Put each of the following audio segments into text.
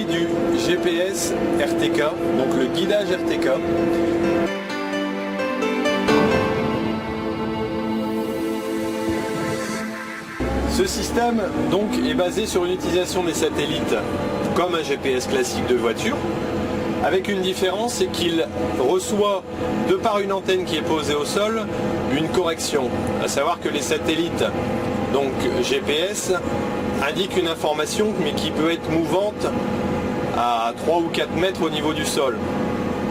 s'agit du GPS RTK, donc le guidage RTK. Ce système donc est basé sur une utilisation des satellites comme un GPS classique de voiture, avec une différence, c'est qu'il reçoit, de par une antenne qui est posée au sol, une correction. À savoir que les satellites, donc GPS, indiquent une information mais qui peut être mouvante à 3 ou 4 mètres au niveau du sol.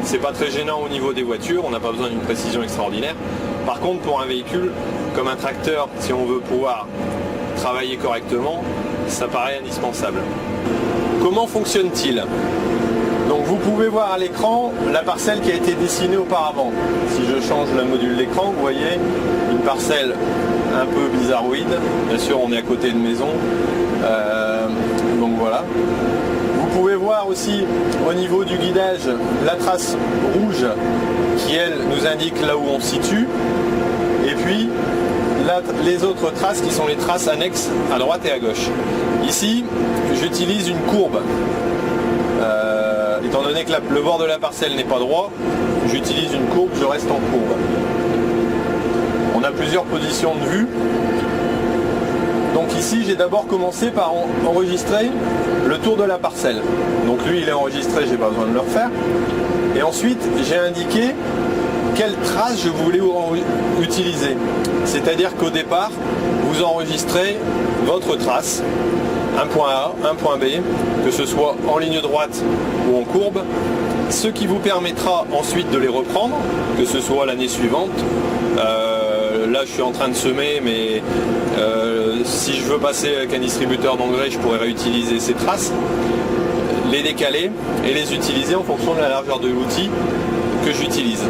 C'est pas très gênant au niveau des voitures, on n'a pas besoin d'une précision extraordinaire. Par contre, pour un véhicule comme un tracteur, si on veut pouvoir travailler correctement, ça paraît indispensable. Comment fonctionne-t-il? Donc vous pouvez voir à l'écran la parcelle qui a été dessinée auparavant. Si je change le module d'écran, vous voyez une parcelle un peu bizarroïde. Bien sûr, on est à côté de maison. Donc voilà. Vous pouvez voir aussi au niveau du guidage la trace rouge qui, elle, nous indique là où on se situe. Et puis les autres traces qui sont les traces annexes à droite et à gauche. Ici, j'utilise une courbe. Étant donné que le bord de la parcelle n'est pas droit, j'utilise une courbe, je reste en courbe. On a plusieurs positions de vue. Donc ici, j'ai d'abord commencé par enregistrer le tour de la parcelle. Donc lui, il est enregistré, j'ai pas besoin de le refaire. Et ensuite, j'ai indiqué quelle trace je voulais utiliser. C'est-à-dire qu'au départ, vous enregistrez votre trace, un point A, un point B, que ce soit en ligne droite ou en courbe, ce qui vous permettra ensuite de les reprendre, que ce soit l'année suivante. Là, je suis en train de semer, mais si je veux passer avec un distributeur d'engrais, je pourrais réutiliser ces traces, les décaler et les utiliser en fonction de la largeur de l'outil que j'utilise.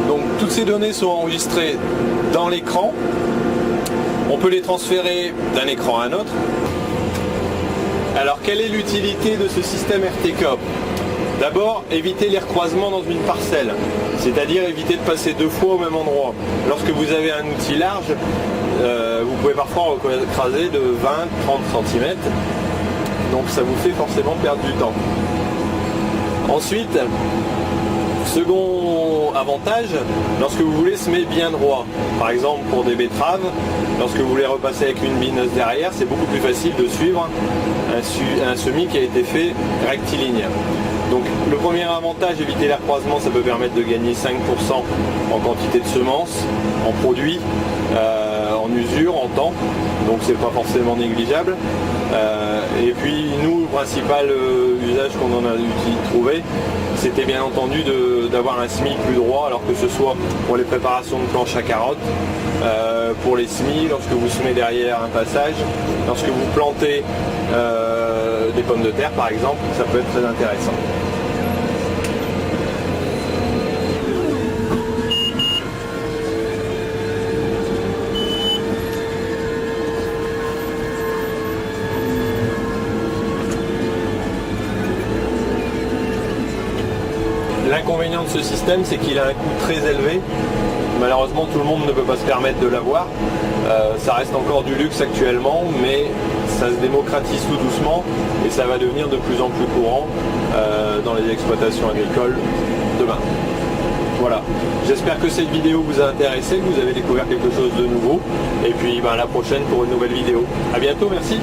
Donc toutes ces données sont enregistrées dans l'écran. On peut les transférer d'un écran à un autre. Alors quelle est l'utilité de ce système RTK? D'abord, éviter les recroisements dans une parcelle, c'est-à-dire éviter de passer deux fois au même endroit. Lorsque vous avez un outil large, vous pouvez parfois écraser de 20-30 cm, donc ça vous fait forcément perdre du temps. Ensuite, second avantage, lorsque vous voulez semer bien droit, par exemple pour des betteraves, lorsque vous voulez repasser avec une bineuse derrière, c'est beaucoup plus facile de suivre un semis qui a été fait rectiligne. Donc le premier avantage, éviter les recroisements, ça peut permettre de gagner 5% en quantité de semences, en produits, en usure, en temps, donc c'est pas forcément négligeable. Et puis nous, le principal usage qu'on en a trouvé, c'était bien entendu d'avoir un semis plus droit, alors que ce soit pour les préparations de planches à carottes, pour les semis, lorsque vous semez derrière un passage, lorsque vous plantez des pommes de terre par exemple, ça peut être très intéressant. L'inconvénient de ce système, c'est qu'il a un coût très élevé. Malheureusement, tout le monde ne peut pas se permettre de l'avoir. Ça reste encore du luxe actuellement, mais ça se démocratise tout doucement et ça va devenir de plus en plus courant dans les exploitations agricoles demain. Voilà, j'espère que cette vidéo vous a intéressé, que vous avez découvert quelque chose de nouveau. Et puis à la prochaine pour une nouvelle vidéo. A bientôt, merci.